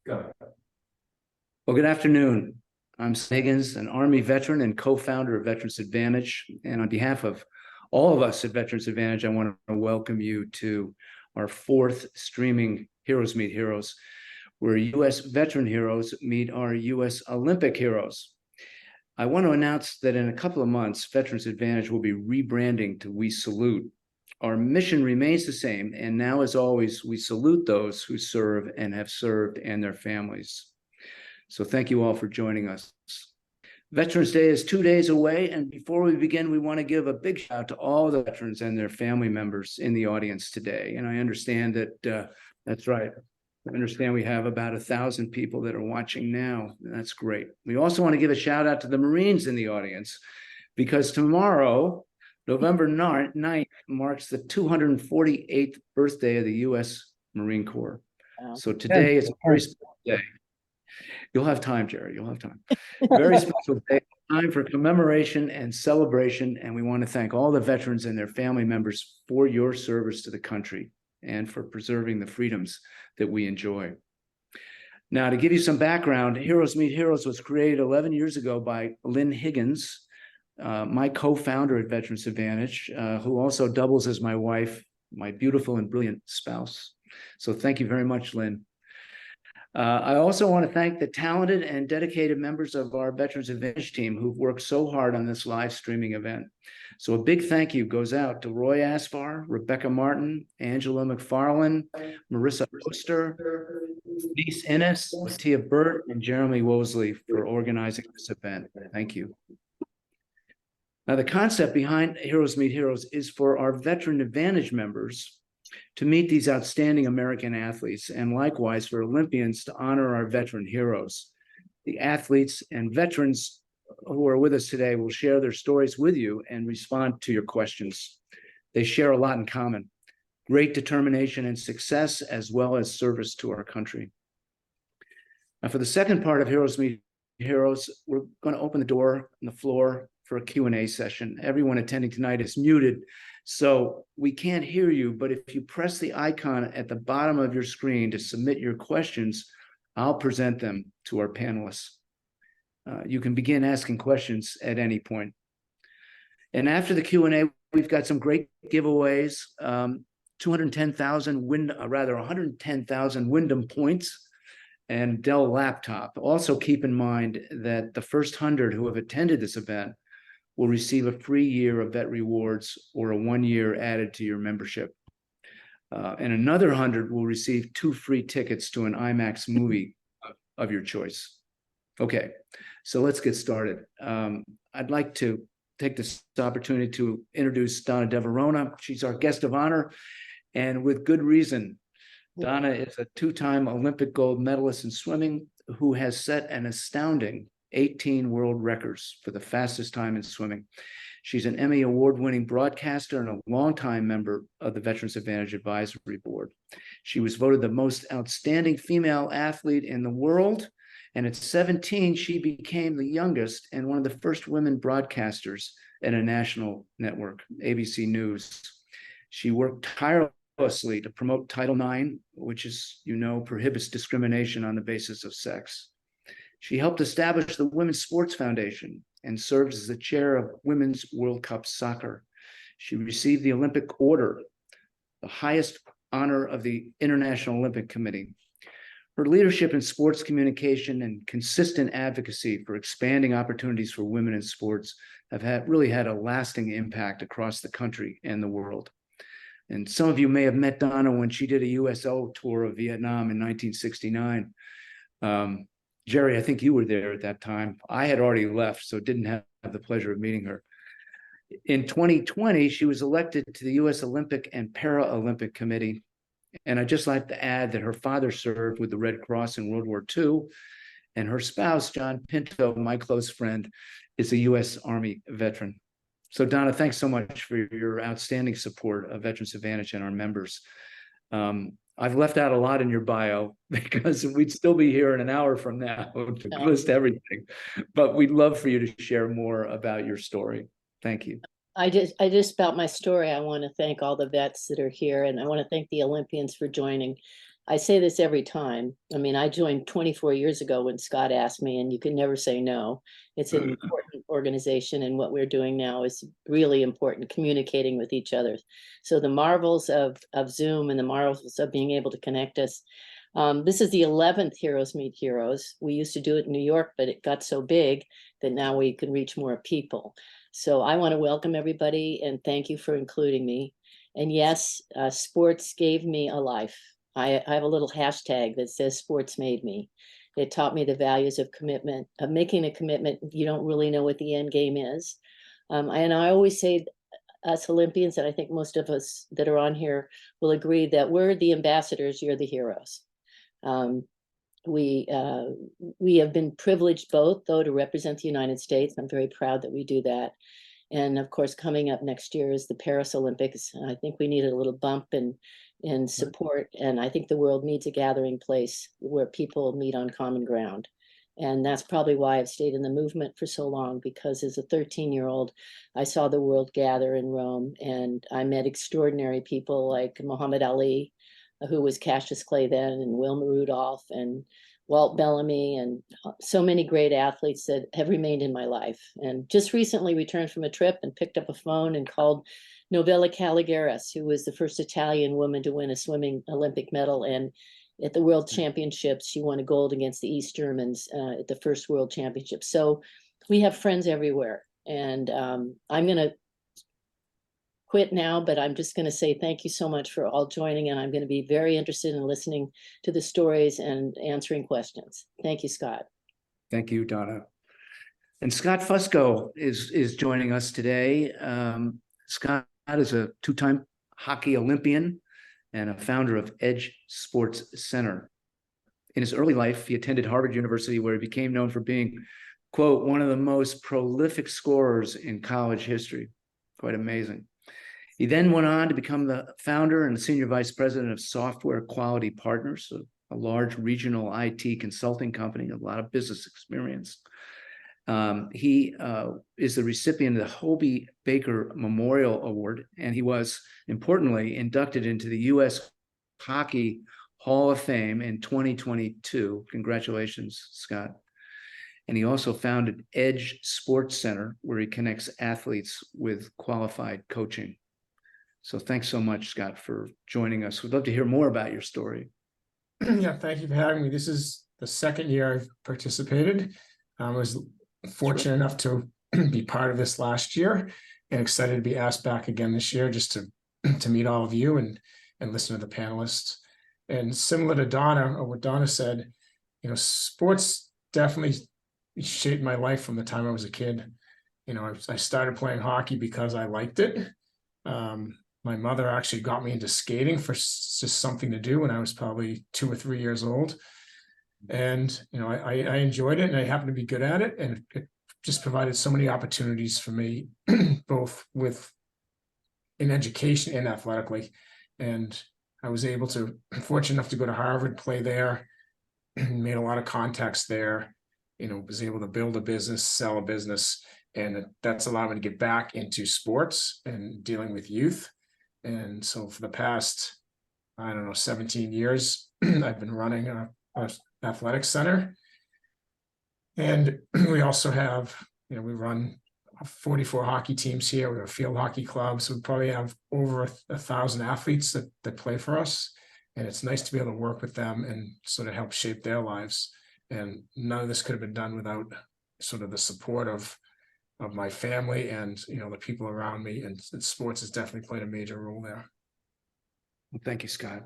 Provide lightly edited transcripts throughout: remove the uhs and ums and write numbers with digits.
Go. Well, good afternoon. I'm Scott Higgins, an Army veteran and co-founder of Veterans Advantage. And on behalf of all of us at Veterans Advantage, I want to welcome you to our fourth streaming Heroes Meet Heroes, where U.S. veteran heroes meet our U.S. Olympic heroes. I want to announce that in a couple of months, Veterans Advantage will be rebranding to We Salute. Our mission remains the same, and now, as always, we salute those who serve and have served and their families. So thank you all for joining us. Veterans Day is 2 days away, and before we begin, we want to give a big shout out to all the veterans and their family members in the audience today. And I understand that, that's right. I understand we have about 1,000 people that are watching now. That's great. We also want to give a shout out to the Marines in the audience, because tomorrow, November 9th, marks the 248th birthday of the U.S. Marine Corps. Wow. So today is a very special day. You'll have time, Gerry. You'll have time. Very special day, time for commemoration and celebration. And we want to thank all the veterans and their family members for your service to the country and for preserving the freedoms that we enjoy. Now, to give you some background, Heroes Meet Heroes was created 11 years ago by Lynn Higgins, my co-founder at Veterans Advantage, who also doubles as my wife, my beautiful and brilliant spouse. So thank you very much, Lynn. I also want to thank the talented and dedicated members of our Veterans Advantage team who've worked so hard on this live streaming event. So a big thank you goes out to Roy Aspar, Rebecca Martin, Angela McFarlane, Marissa Oster, Denise Innes, Tia Burt, and Jeremy Wosley for organizing this event. Thank you. Now, the concept behind Heroes Meet Heroes is for our Veteran Advantage members to meet these outstanding American athletes, and likewise for Olympians to honor our veteran heroes. The athletes and veterans who are with us today will share their stories with you and respond to your questions. They share a lot in common: great determination and success, as well as service to our country. Now, for the second part of Heroes Meet Heroes, we're going to open the door on the floor for a Q&A session. Everyone attending tonight is muted, so we can't hear you, but if you press the icon at the bottom of your screen to submit your questions, I'll present them to our panelists. You can begin asking questions at any point. And after the Q&A, we've got some great giveaways, 110,000 Wyndham points and Dell laptop. Also keep in mind that the first 100 who have attended this event will receive a free year of VetRewards or a 1 year added to your membership. And another 100 will receive 2 free tickets to an IMAX movie of your choice. Okay, so let's get started. I'd like to take this opportunity to introduce Donna de Varona. She's our guest of honor, and with good reason. Donna is a 2-time Olympic gold medalist in swimming who has set an astounding 18 world records for the fastest time in swimming. She's an Emmy Award-winning broadcaster and a longtime member of the Veterans Advantage Advisory Board. She was voted the most outstanding female athlete in the world, and at 17, she became the youngest and one of the first women broadcasters at a national network, ABC News. She worked tirelessly to promote Title IX, which, as you know, prohibits discrimination on the basis of sex. She helped establish the Women's Sports Foundation and serves as the chair of Women's World Cup Soccer. She received the Olympic Order, the highest honor of the International Olympic Committee. Her leadership in sports communication and consistent advocacy for expanding opportunities for women in sports have really had a lasting impact across the country and the world. And some of you may have met Donna when she did a USO tour of Vietnam in 1969. Gerry, I think you were there at that time. I had already left, so didn't have the pleasure of meeting her. In 2020, she was elected to the U.S. Olympic and Paralympic Committee. And I'd just like to add that her father served with the Red Cross in World War II, and her spouse, John Pinto, my close friend, is a U.S. Army veteran. So Donna, thanks so much for your outstanding support of Veterans Advantage and our members. I've left out a lot in your bio because we'd still be here in an hour from now to list everything, but we'd love for you to share more about your story. Thank you. I just about my story. I want to thank all the vets that are here, and I want to thank the Olympians for joining. I say this every time. I mean, I joined 24 years ago when Scott asked me, and you can never say no. It's an important organization, and what we're doing now is really important, communicating with each other. So the marvels of Zoom and the marvels of being able to connect us. This is the 11th Heroes Meet Heroes. We used to do it in New York, but it got so big that now we can reach more people. So I want to welcome everybody and thank you for including me. And yes, sports gave me a life. I have a little hashtag that says sports made me. It taught me the values of commitment, of making a commitment. You don't really know what the end game is. And I always say, us Olympians, and I think most of us that are on here will agree that we're the ambassadors, you're the heroes. Um, we have been privileged both, though, to represent the United States. I'm very proud that we do that. And of course, coming up next year is the Paris Olympics. I think we need a little bump in support. And I think the world needs a gathering place where people meet on common ground. And that's probably why I've stayed in the movement for so long, because as a 13-year-old, I saw the world gather in Rome, and I met extraordinary people like Muhammad Ali, who was Cassius Clay then, and Wilma Rudolph, and Walt Bellamy, and so many great athletes that have remained in my life. And just recently returned from a trip and picked up a phone and called Novella Caligaris, who was the first Italian woman to win a swimming Olympic medal. And at the World Championships, she won a gold against the East Germans at the first World Championship. So we have friends everywhere. And I'm going to quit now, but I'm just going to say thank you so much for all joining, and I'm going to be very interested in listening to the stories and answering questions. Thank you, Scott. Thank you, Donna. And Scott Fusco is joining us today. Scott is a two-time hockey Olympian and a founder of Edge Sports Center. In his early life, he attended Harvard University, where he became known for being, quote, one of the most prolific scorers in college history. Quite amazing. He then went on to become the founder and senior vice president of Software Quality Partners, a large regional IT consulting company, a lot of business experience. He is the recipient of the Hobie Baker Memorial Award, and he was, importantly, inducted into the U.S. Hockey Hall of Fame in 2022. Congratulations, Scott. And he also founded Edge Sports Center, where he connects athletes with qualified coaching. So thanks so much, Scott, for joining us. We'd love to hear more about your story. Yeah, thank you for having me. This is the second year I've participated. I was fortunate enough to be part of this last year, and excited to be asked back again this year, just to meet all of you and listen to the panelists. And similar to Donna, or what Donna said, sports definitely shaped my life from the time I was a kid. I started playing hockey because I liked it. My mother actually got me into skating for just something to do when I was probably 2 or 3 years old. And, I enjoyed it, and I happened to be good at it. And it just provided so many opportunities for me, both in education and athletically. And I was fortunate enough to go to Harvard, play there, made a lot of contacts there, was able to build a business, sell a business. And that's allowed me to get back into sports and dealing with youth. And so for the past, 17 years, I've been running a athletic center. And we also have, we run 44 hockey teams here. We have a field hockey club. So we probably have over 1,000 athletes that play for us. And it's nice to be able to work with them and sort of help shape their lives. And none of this could have been done without sort of the support of my family and the people around me, and sports has definitely played a major role there. Well, thank you, Scott.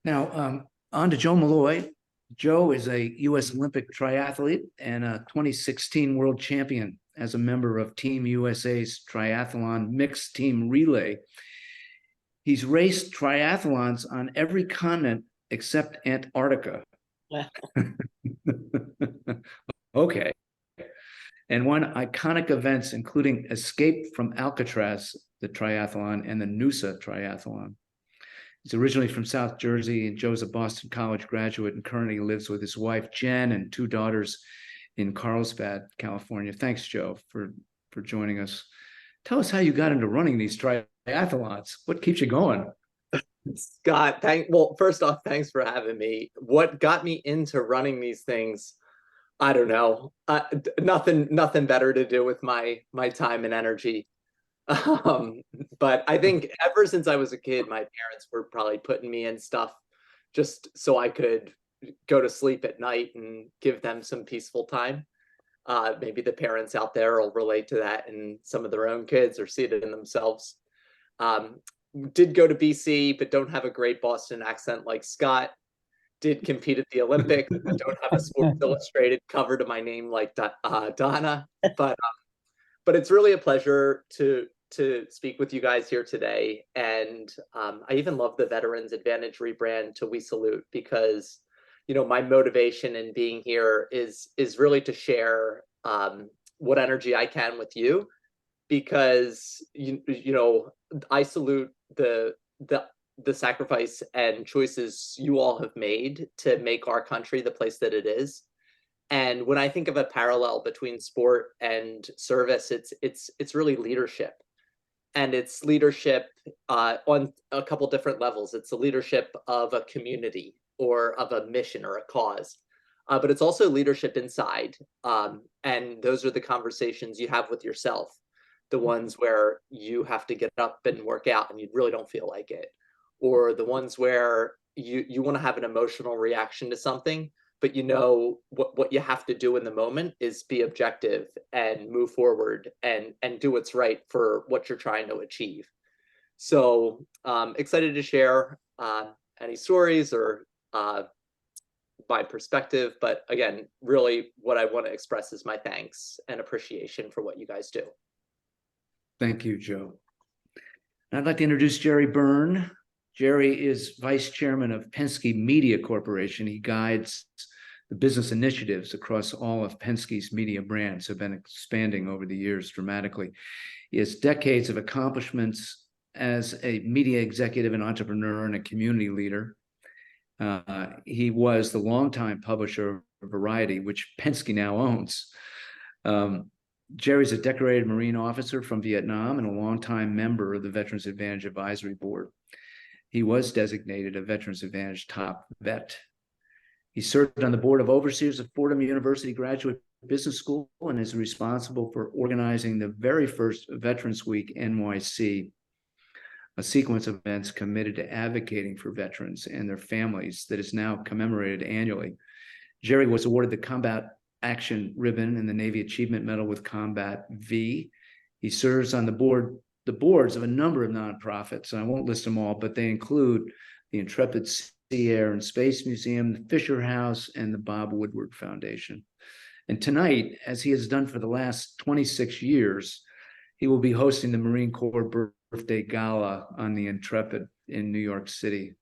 Now on to Joe Maloy. Joe is a U.S. Olympic triathlete and a 2016 world champion as a member of Team USA's triathlon mixed team relay. He's raced triathlons on every continent except Antarctica. Wow. Okay. And won iconic events, including Escape from Alcatraz, the triathlon, and the Noosa triathlon. He's originally from South Jersey, and Joe's a Boston College graduate and currently lives with his wife, Jen, and 2 daughters in Carlsbad, California. Thanks, Joe, for joining us. Tell us how you got into running these triathlons. What keeps you going? Scott, well, first off, thanks for having me. What got me into running these things, I don't know. Nothing better to do with my time and energy. But I think ever since I was a kid, my parents were probably putting me in stuff just so I could go to sleep at night and give them some peaceful time. Maybe the parents out there will relate to that, and some of their own kids or see it in themselves. Did go to BC, but don't have a great Boston accent like Scott. Did compete at the Olympics, but don't have a Sports Illustrated cover to my name like Donna. But it's really a pleasure to speak with you guys here today. And I even love the Veterans Advantage rebrand to We Salute, because my motivation in being here is really to share what energy I can with you, because I salute the sacrifice and choices you all have made to make our country the place that it is. And when I think of a parallel between sport and service, it's really leadership. And it's leadership on a couple different levels. It's the leadership of a community or of a mission or a cause. But it's also leadership inside. And those are the conversations you have with yourself, the ones where you have to get up and work out and you really don't feel like it, or the ones where you want to have an emotional reaction to something, but what you have to do in the moment is be objective and move forward and do what's right for what you're trying to achieve. So excited to share any stories or my perspective, but again, really what I want to express is my thanks and appreciation for what you guys do. Thank you, Joe. And I'd like to introduce Gerry Byrne. Gerry is vice chairman of Penske Media Corporation. He guides the business initiatives across all of Penske's media brands, have been expanding over the years dramatically. He has decades of accomplishments as a media executive and entrepreneur and a community leader. He was the longtime publisher of Variety, which Penske now owns. Gerry's a decorated Marine officer from Vietnam and a longtime member of the Veterans Advantage Advisory Board. He was designated a Veterans Advantage top vet. He served on the board of overseers of Fordham University Graduate Business School and is responsible for organizing the very first Veterans Week NYC, a sequence of events committed to advocating for veterans and their families that is now commemorated annually. Gerry was awarded the Combat Action Ribbon and the Navy Achievement Medal with Combat V. He serves on the boards of a number of nonprofits, and I won't list them all, but they include the Intrepid Sea, Air, and Space Museum, the Fisher House, and the Bob Woodward Foundation. And tonight, as he has done for the last 26 years, he will be hosting the Marine Corps Birthday Gala on the Intrepid in New York City.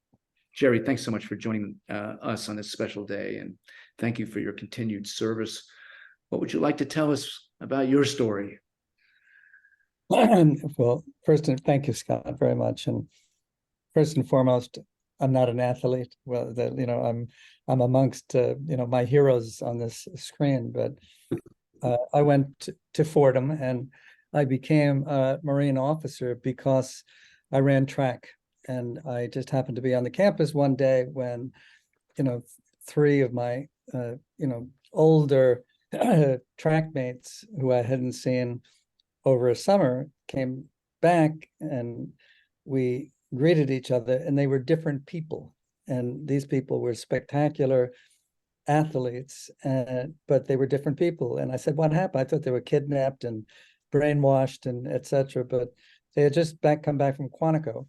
Gerry, thanks so much for joining us on this special day, and thank you for your continued service. What would you like to tell us about your story? Well, first, thank you, Scott, very much. And first and foremost, I'm not an athlete. Well, I'm amongst my heroes on this screen, but I went to Fordham and I became a Marine officer because I ran track, and I just happened to be on the campus one day when, three of my older track mates who I hadn't seen over a summer came back, and we greeted each other, and they were different people. And these people were spectacular athletes, but they were different people. And I said, what happened? I thought they were kidnapped and brainwashed and etc. But they had just come back from Quantico,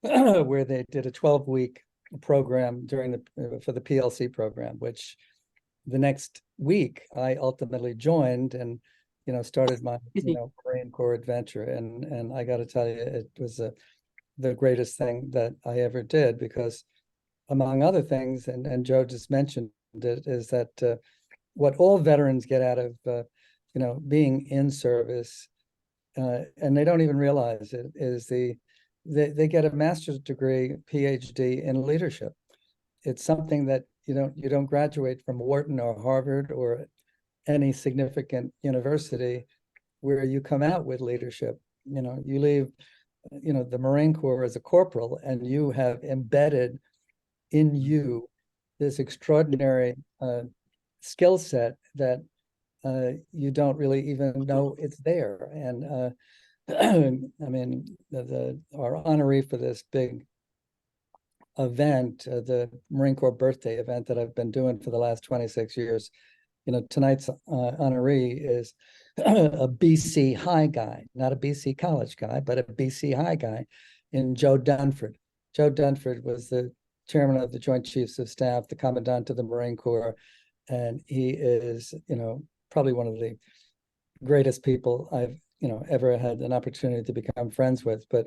where they did a 12-week program for the PLC program, which the next week I ultimately joined and started my Marine Corps adventure. And I got to tell you, it was the greatest thing that I ever did, because among other things, and Joe just mentioned it, is that what all veterans get out of being in service, and they don't even realize it, is they get a master's degree, PhD in leadership. It's something that you don't graduate from Wharton or Harvard or any significant university where you come out with leadership. you leave, the Marine Corps as a corporal, and you have embedded in you this extraordinary skill set that you don't really even know it's there. And I mean, our honoree for this big event, the Marine Corps birthday event that I've been doing for the last 26 years, tonight's honoree is a BC high guy, not a BC college guy, but a BC high guy in Joe Dunford. Joe Dunford was the chairman of the Joint Chiefs of Staff, the commandant of the Marine Corps, and he is, probably one of the greatest people I've, ever had an opportunity to become friends with. But,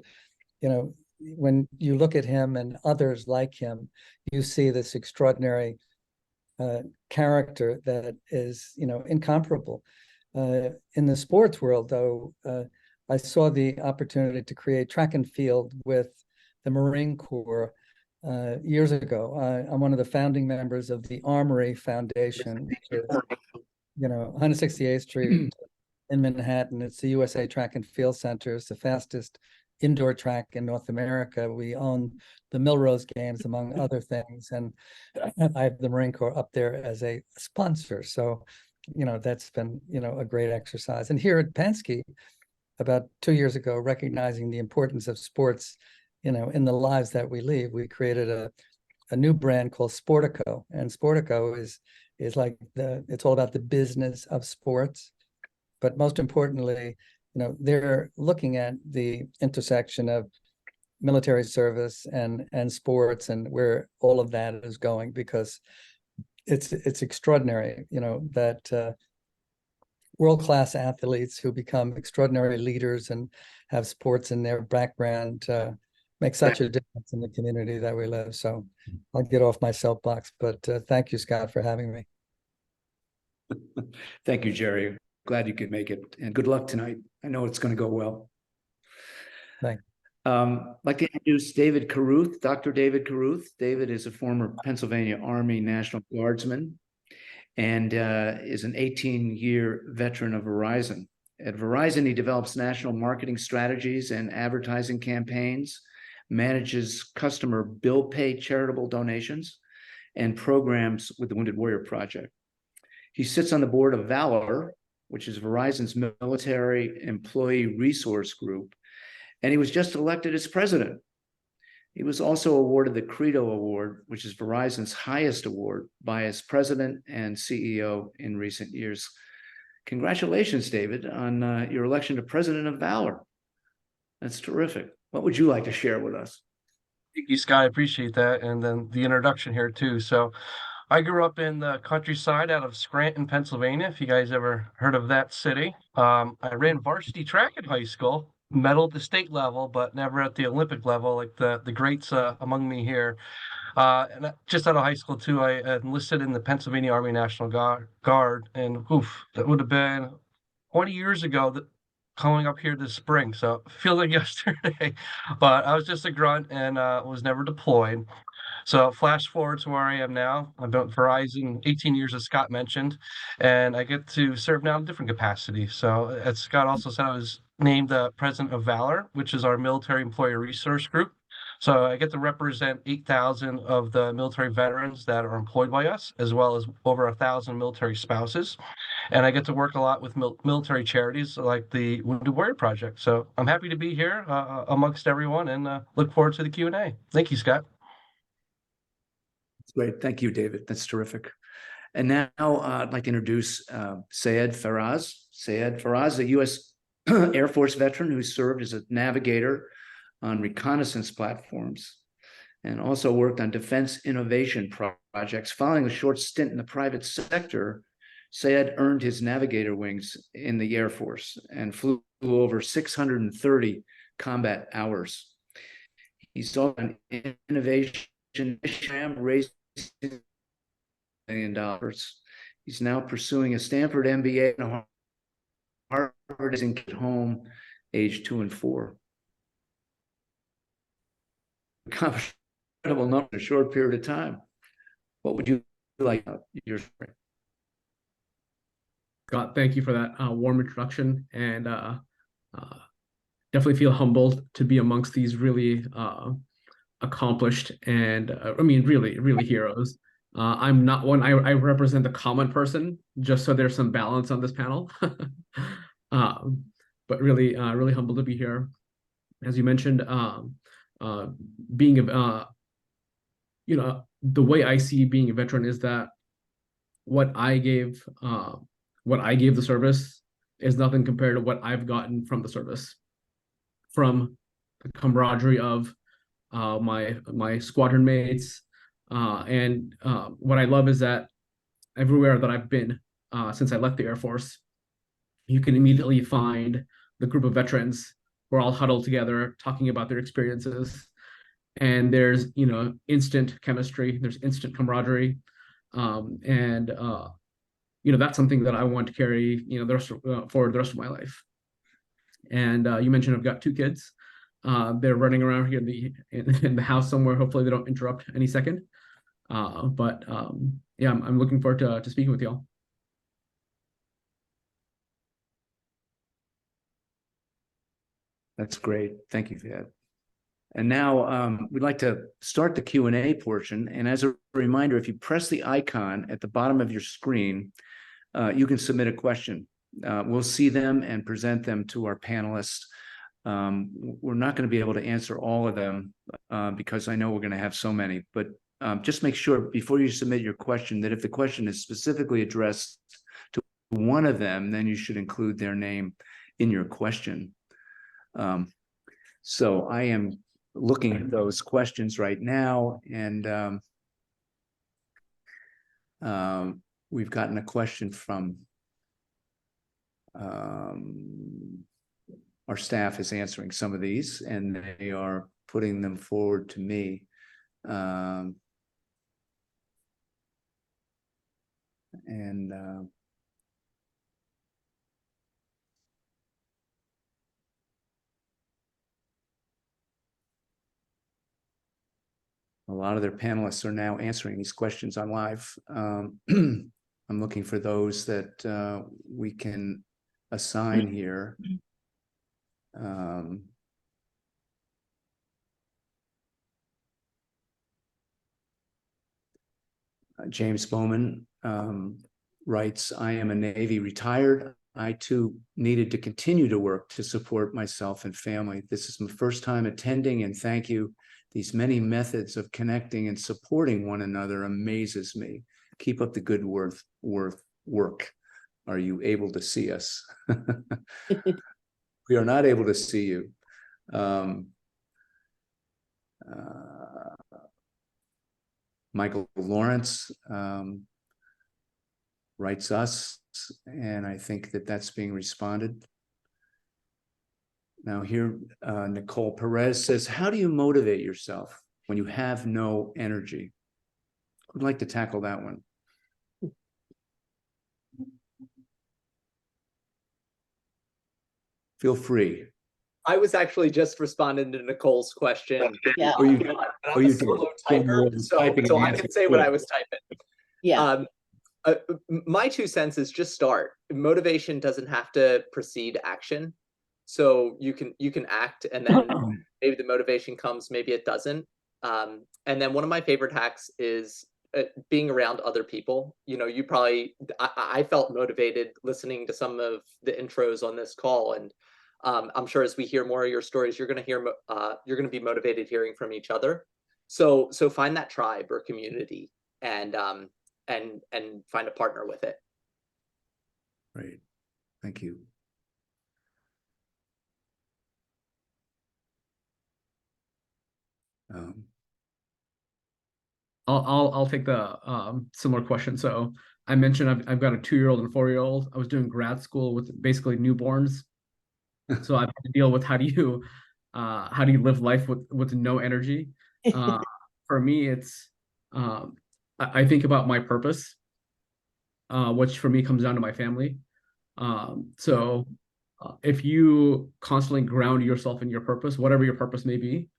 when you look at him and others like him, you see this extraordinary character that is, incomparable. In the sports world, though, I saw the opportunity to create track and field with the Marine Corps years ago. I'm one of the founding members of the Armory Foundation, which is, 168th Street in Manhattan. It's the USA Track and Field Center. It's the fastest indoor track in North America. We own the Milrose Games, among other things. And I have the Marine Corps up there as a sponsor. So, that's been, a great exercise. And here at Penske, about 2 years ago, recognizing the importance of sports, in the lives that we lead, we created a new brand called Sportico. And Sportico is like it's all about the business of sports. But most importantly, they're looking at the intersection of military service and sports and where all of that is going, because it's extraordinary, that world-class athletes who become extraordinary leaders and have sports in their background make such a difference in the community that we live. So I'll get off my soapbox, but thank you, Scott, for having me. Thank you, Gerry. Glad you could make it, and good luck tonight. I know it's going to go well. Thanks. I'd like to introduce David Caruth, Dr. David Caruth. David is a former Pennsylvania Army National Guardsman and is an 18-year veteran of Verizon. At Verizon, he develops national marketing strategies and advertising campaigns, manages customer bill pay charitable donations, and programs with the Wounded Warrior Project. He sits on the board of VALOR, which is Verizon's military employee resource group, and he was just elected as president. He was also awarded the Credo Award, which is Verizon's highest award, by its president and CEO in recent years. Congratulations, David, on your election to president of VALOR. That's terrific. What would you like to share with us? Thank you, Scott. I appreciate that. And then the introduction here, too. So I grew up in the countryside out of Scranton, Pennsylvania, if you guys ever heard of that city. I ran varsity track in high school, medaled at the state level, but never at the Olympic level like the greats among me here. And just out of high school, too, I enlisted in the Pennsylvania Army National Guard. And that would have been 20 years ago, coming up here this spring. So it feels like yesterday. But I was just a grunt and was never deployed. So flash forward to where I am now. I've been at Verizon 18 years, as Scott mentioned, and I get to serve now in a different capacity. So as Scott also said, I was named the president of VALOR, which is our military employee resource group. So I get to represent 8,000 of the military veterans that are employed by us, as well as over 1,000 military spouses. And I get to work a lot with military charities like the Wounded Warrior Project. So I'm happy to be here amongst everyone and look forward to the Q&A. Thank you, Scott. Great. Thank you, David. That's terrific. And now I'd like to introduce Syed Faraz. Syed Faraz, a U.S. Air Force veteran who served as a navigator on reconnaissance platforms and also worked on defense innovation projects. Following a short stint in the private sector, Syed earned his navigator wings in the Air Force and flew over 630 combat hours. He saw an innovation raised $1 million. He's now pursuing a Stanford MBA and Harvard is at home, age 2 and 4. Incredible number in a short period of time. What would you like your story? Scott, thank you for that warm introduction. And definitely feel humbled to be amongst these really accomplished and I mean, really heroes. I'm not one, I represent the common person, just so there's some balance on this panel. But really humbled to be here. As you mentioned, being a, the way I see being a veteran is that what I gave the service is nothing compared to what I've gotten from the service, from the camaraderie of my squadron mates, and what I love is that everywhere that I've been since I left the Air Force, you can immediately find the group of veterans who are all huddled together talking about their experiences, and there's instant chemistry, there's instant camaraderie, and that's something that I want to carry forward the rest of my life. And you mentioned I've got 2 kids. They're running around here in the house somewhere. Hopefully they don't interrupt any second. But yeah, I'm looking forward to speaking with y'all. That's great. Thank you, Ed. And now we'd like to start the Q&A portion. And as a reminder, if you press the icon at the bottom of your screen, you can submit a question. We'll see them and present them to our panelists. We're not going to be able to answer all of them because I know we're going to have so many, but just make sure before you submit your question that if the question is specifically addressed to one of them, then you should include their name in your question. So I am looking at those questions right now, and we've gotten a question from our staff is answering some of these, and they are putting them forward to me. A lot of their panelists are now answering these questions on live. I'm looking for those that we can assign here. James Bowman writes, I am a Navy retired. I too needed to continue to work to support myself and family. This is my first time attending, and thank you. These many methods of connecting and supporting one another amazes me. Keep up the good work. Are you able to see us? We are not able to see you. Michael Lawrence writes us, and I think that that's being responded. Now here, Nicole Perez says, how do you motivate yourself when you have no energy? I'd like to tackle that one. Feel free. I was actually just responding to Nicole's question. Yeah. Or you, I'm a solo typer, so I can say what I was typing. Yeah. My 2 cents is just start. Motivation doesn't have to precede action. So you can act, and then maybe the motivation comes, maybe it doesn't. And then one of my favorite hacks is being around other people. You probably, I felt motivated listening to some of the intros on this call, and I'm sure as we hear more of your stories, you're going to be motivated hearing from each other. So find that tribe or community, and find a partner with it. Great, thank you. I'll take the similar question. So I mentioned I've got a 2-year-old and a 4-year-old. I was doing grad school with basically newborns, so I've had to deal with how do you live life with no energy. For me, it's I think about my purpose, which for me comes down to my family. So if you constantly ground yourself in your purpose, whatever your purpose may be,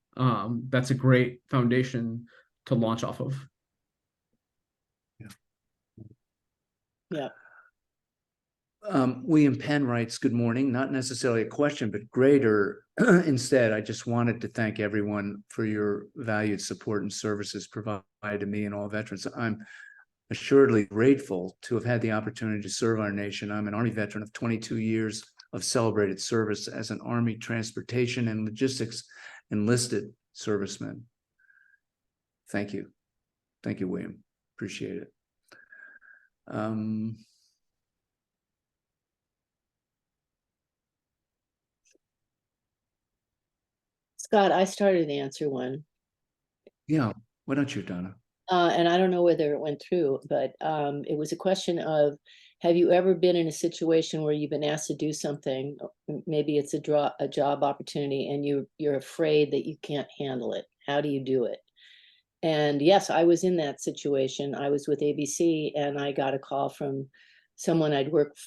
that's a great foundation to launch off of. Yeah. William Penn writes, good morning, not necessarily a question, but greater. Instead, I just wanted to thank everyone for your valued support and services provided to me and all veterans. I'm assuredly grateful to have had the opportunity to serve our nation. I'm an Army veteran of 22 years of celebrated service as an Army transportation and logistics enlisted serviceman. Thank you. Thank you, William. Appreciate it. Scott, I started to answer one. Yeah, why don't you, Donna? And I don't know whether it went through, but it was a question of, have you ever been in a situation where you've been asked to do something, maybe it's a job opportunity, and you're afraid that you can't handle it? How do you do it? And yes, I was in that situation. I was with ABC, and I got a call from someone I'd worked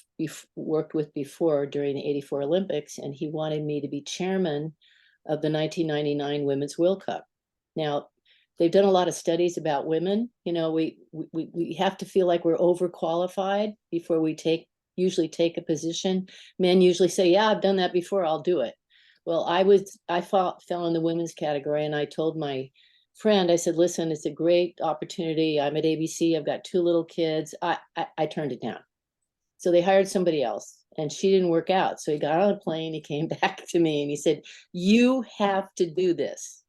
with before during the '84 Olympics, and he wanted me to be chairman of the 1999 Women's World Cup. Now, they've done a lot of studies about women. You know, we have to feel like we're overqualified before we usually take a position. Men usually say, yeah, I've done that before, I'll do it. Well, I fell in the women's category, and I told my friend, I said, listen, it's a great opportunity. I'm at ABC, I've got 2 little kids. I turned it down. So they hired somebody else, and she didn't work out. So he got on a plane, he came back to me, and he said, you have to do this.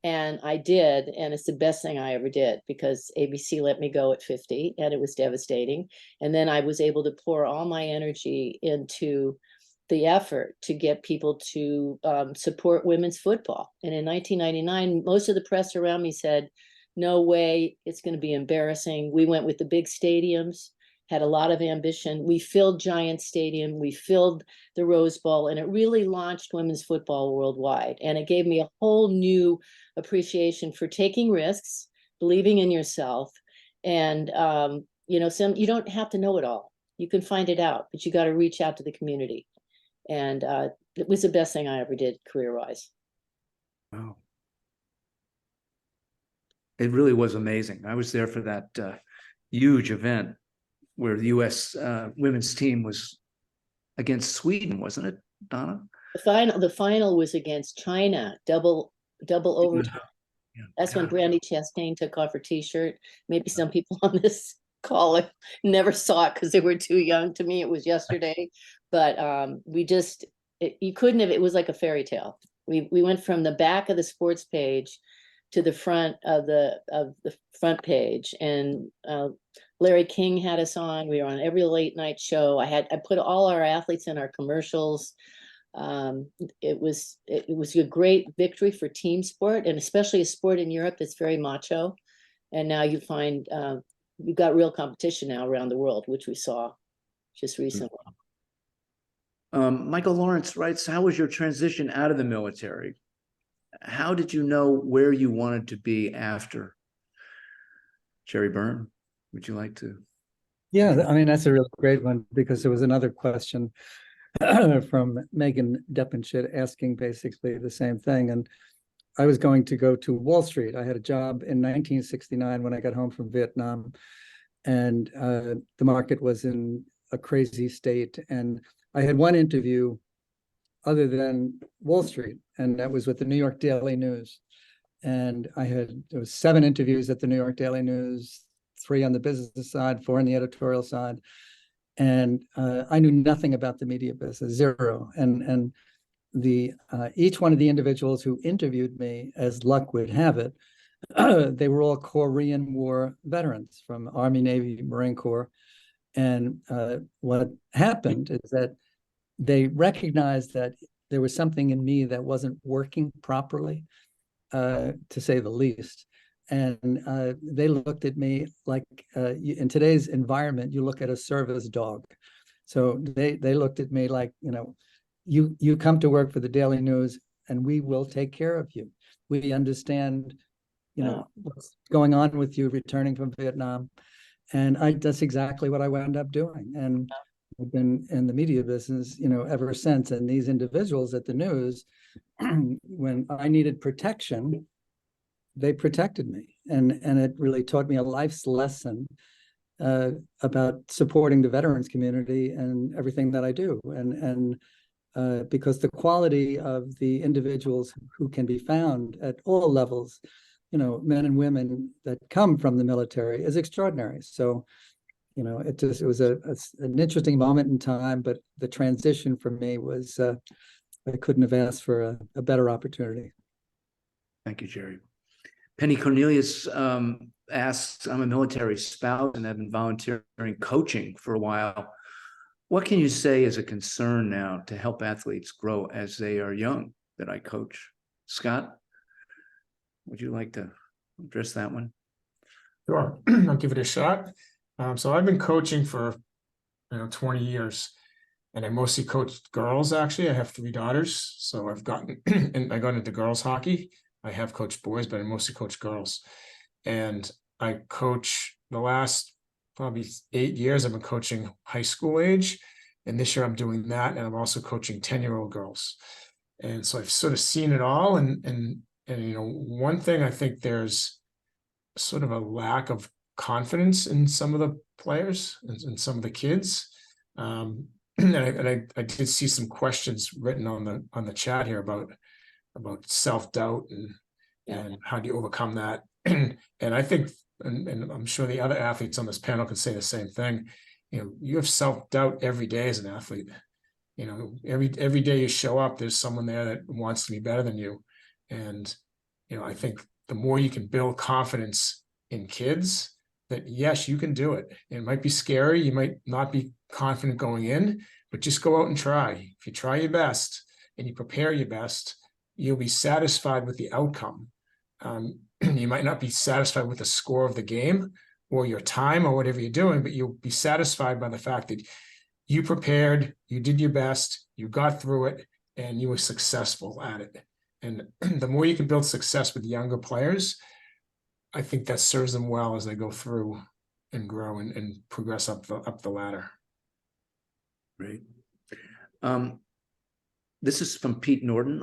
And I did, and it's the best thing I ever did, because ABC let me go at 50, and it was devastating. And then I was able to pour all my energy into the effort to get people to support women's football. And in 1999, most of the press around me said, no way, it's going to be embarrassing. We went with the big stadiums, had a lot of ambition. We filled Giant Stadium, we filled the Rose Bowl, and it really launched women's football worldwide. And it gave me a whole new appreciation for taking risks, believing in yourself. And, you know, you don't have to know it all. You can find it out, but you got to reach out to the community. And it was the best thing I ever did career-wise. Wow. It really was amazing. I was there for that huge event where the U.S. Women's team was against Sweden, wasn't it, Donna? The final was against China, double overtime. Yeah. That's when Brandy Chastain took off her T-shirt. Maybe some people on this call never saw it because they were too young. To me, it was yesterday. But you couldn't have. It was like a fairy tale. We went from the back of the sports page to the front of the front page, and Larry King had us on. We were on every late night show. I put all our athletes in our commercials. It was a great victory for team sport, and especially a sport in Europe that's very macho. And now you find we've got real competition now around the world, which we saw just recently. Michael Lawrence writes, how was your transition out of the military? How did you know where you wanted to be after? Jerry Byrne, would you like to? Yeah, I mean, that's a really great one, because there was another question from Megan Deppenshit asking basically the same thing. And I was going to go to Wall Street. I had a job in 1969 when I got home from Vietnam, and the market was in a crazy state. And I had one interview other than Wall Street, and that was with the New York Daily News. And there was 7 interviews at the New York Daily News, 3 on the business side, 4 on the editorial side. And I knew nothing about the media business, 0. And each one of the individuals who interviewed me, as luck would have it, they were all Korean War veterans from Army, Navy, Marine Corps. And what happened is that they recognized that there was something in me that wasn't working properly, to say the least. And they looked at me like, in today's environment, you look at a service dog. So they looked at me like, you come to work for the Daily News and we will take care of you. We understand, what's going on with you returning from Vietnam. And that's exactly what I wound up doing. And I've been in the media business, ever since. And these individuals at the news, when I needed protection, they protected me. And it really taught me a life's lesson about supporting the veterans community and everything that I do. And because the quality of the individuals who can be found at all levels, men and women that come from the military is extraordinary. So, it was an interesting moment in time, but the transition for me was, I couldn't have asked for a better opportunity. Thank you, Gerry. Penny Cornelius asks, I'm a military spouse and have been volunteering coaching for a while. What can you say is a concern now to help athletes grow as they are young that I coach? Scott, would you like to address that one? Sure, I'll give it a shot. So I've been coaching for 20 years, and I mostly coached girls. Actually, I have 3 daughters, so I've gotten and I got into girls hockey. I have coached boys, but I mostly coach girls. And I coach the last probably 8 years. I've been coaching high school age, and this year I'm doing that, and I'm also coaching 10-year-old girls. And so I've sort of seen it all. And one thing I think there's sort of a lack of confidence in some of the players and some of the kids. And I did see some questions written on the chat here about self-doubt and how do you overcome that. And I think, and I'm sure the other athletes on this panel can say the same thing. You have self-doubt every day as an athlete. Every day you show up, there's someone there that wants to be better than you. And I think the more you can build confidence in kids, that yes, you can do it. It might be scary. You might not be confident going in, but just go out and try. If you try your best and you prepare your best, you'll be satisfied with the outcome. You might not be satisfied with the score of the game or your time or whatever you're doing, but you'll be satisfied by the fact that you prepared, you did your best, you got through it, and you were successful at it. And the more you can build success with younger players, I think that serves them well as they go through and grow and progress up the ladder. Great. This is from Pete Norton.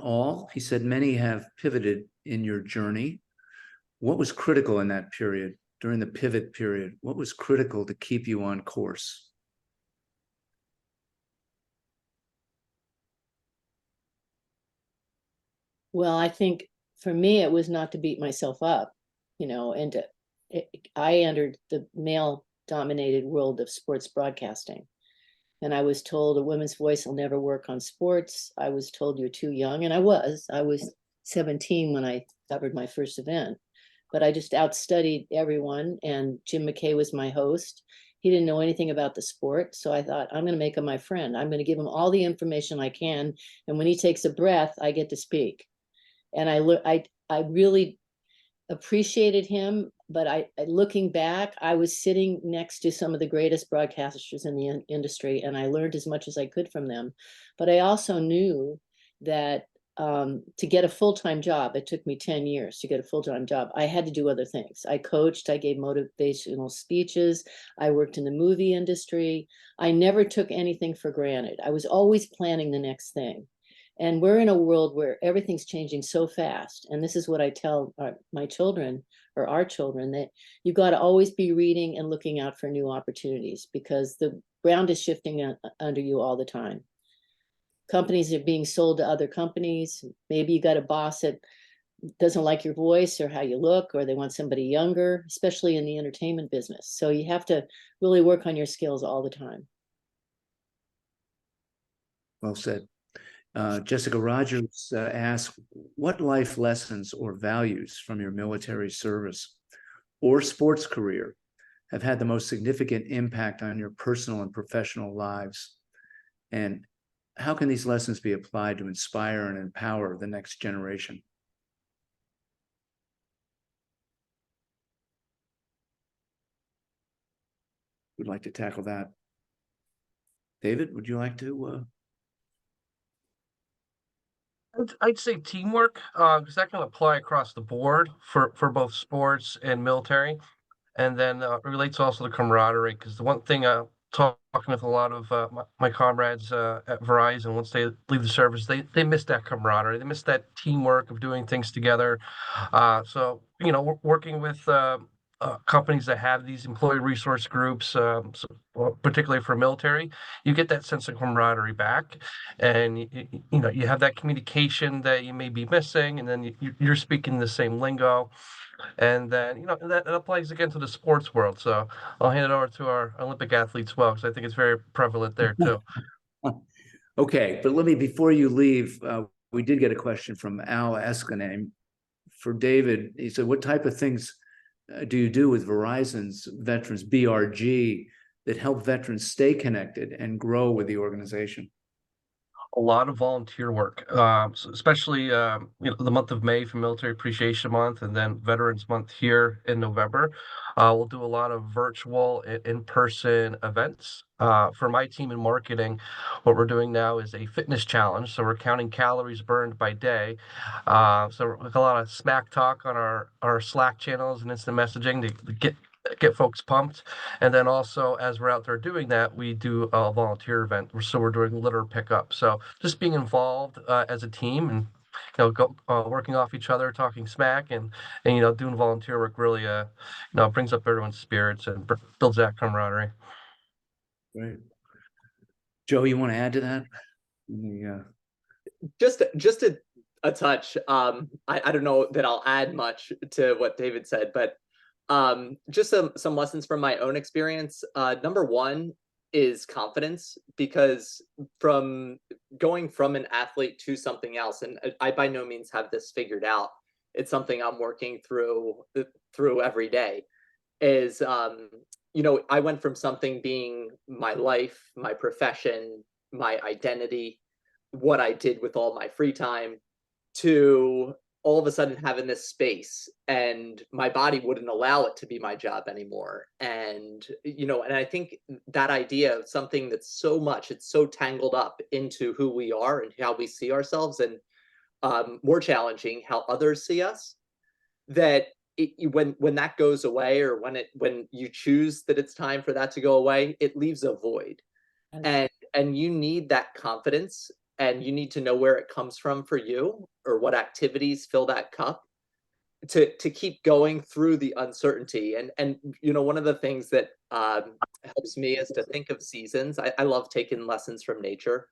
He said, many have pivoted in your journey. What was critical in that period, during the pivot period? What was critical to keep you on course? Well, I think for me, it was not to beat myself up, and I entered the male-dominated world of sports broadcasting. And I was told a woman's voice will never work on sports. I was told you're too young. And I was 17 when I covered my first event, but I just outstudied everyone. And Jim McKay was my host. He didn't know anything about the sport. So I thought, I'm going to make him my friend. I'm going to give him all the information I can. And when he takes a breath, I get to speak. And I really appreciated him, but looking back, I was sitting next to some of the greatest broadcasters in the industry, and I learned as much as I could from them. But I also knew that to get a full-time job, it took me 10 years to get a full-time job. I had to do other things. I coached, I gave motivational speeches, I worked in the movie industry. I never took anything for granted. I was always planning the next thing. And we're in a world where everything's changing so fast. And this is what I tell my children, or our children, that you've got to always be reading and looking out for new opportunities, because the ground is shifting under you all the time. Companies are being sold to other companies. Maybe you got a boss that doesn't like your voice or how you look, or they want somebody younger, especially in the entertainment business. So you have to really work on your skills all the time. Well said. Jessica Rogers asks, what life lessons or values from your military service or sports career have had the most significant impact on your personal and professional lives? And how can these lessons be applied to inspire and empower the next generation? Would like to tackle that? David, would you like to? I'd say teamwork, because that can apply across the board for both sports and military. And then it relates also to camaraderie, because the one thing talking with a lot of my comrades at Verizon, once they leave the service, they miss that camaraderie. They miss that teamwork of doing things together. So, working with companies that have these employee resource groups, particularly for military, you get that sense of camaraderie back, and you have that communication that you may be missing, and then you're speaking the same lingo, and then that applies again to the sports world. So I'll hand it over to our Olympic athletes, well, because I think it's very prevalent there too. Okay, but before you leave, we did get a question from Al Eskaname for David. He said, what type of things do you do with Verizon's Veterans BRG that help veterans stay connected and grow with the organization? A lot of volunteer work, so especially the month of May for Military Appreciation Month, and then Veterans Month here in November. We'll do a lot of virtual and in-person events. For my team in marketing, what we're doing now is a fitness challenge. So we're counting calories burned by day. So like a lot of smack talk on our Slack channels and instant messaging to get folks pumped. And then also, as we're out there doing that, we do a volunteer event. So we're doing litter pickup. So just being involved as a team, and working off each other, talking smack, and doing volunteer work really brings up everyone's spirits and builds that camaraderie. Right. Joe, you want to add to that? Yeah. Just a touch. I don't know that I'll add much to what David said, but just some lessons from my own experience. Number one is confidence, because from going from an athlete to something else, and I by no means have this figured out. It's something I'm working through every day. Is I went from something being my life, my profession, my identity, what I did with all my free time, to all of a sudden having this space, and my body wouldn't allow it to be my job anymore. And and I think that idea of something that's it's so tangled up into who we are and how we see ourselves, and more challenging how others see us, that when that goes away, or when you choose that it's time for that to go away, it leaves a void. And you need that confidence, and you need to know where it comes from for you, or what activities fill that cup, to keep going through the uncertainty. And one of the things that helps me is to think of seasons. I love taking lessons from nature,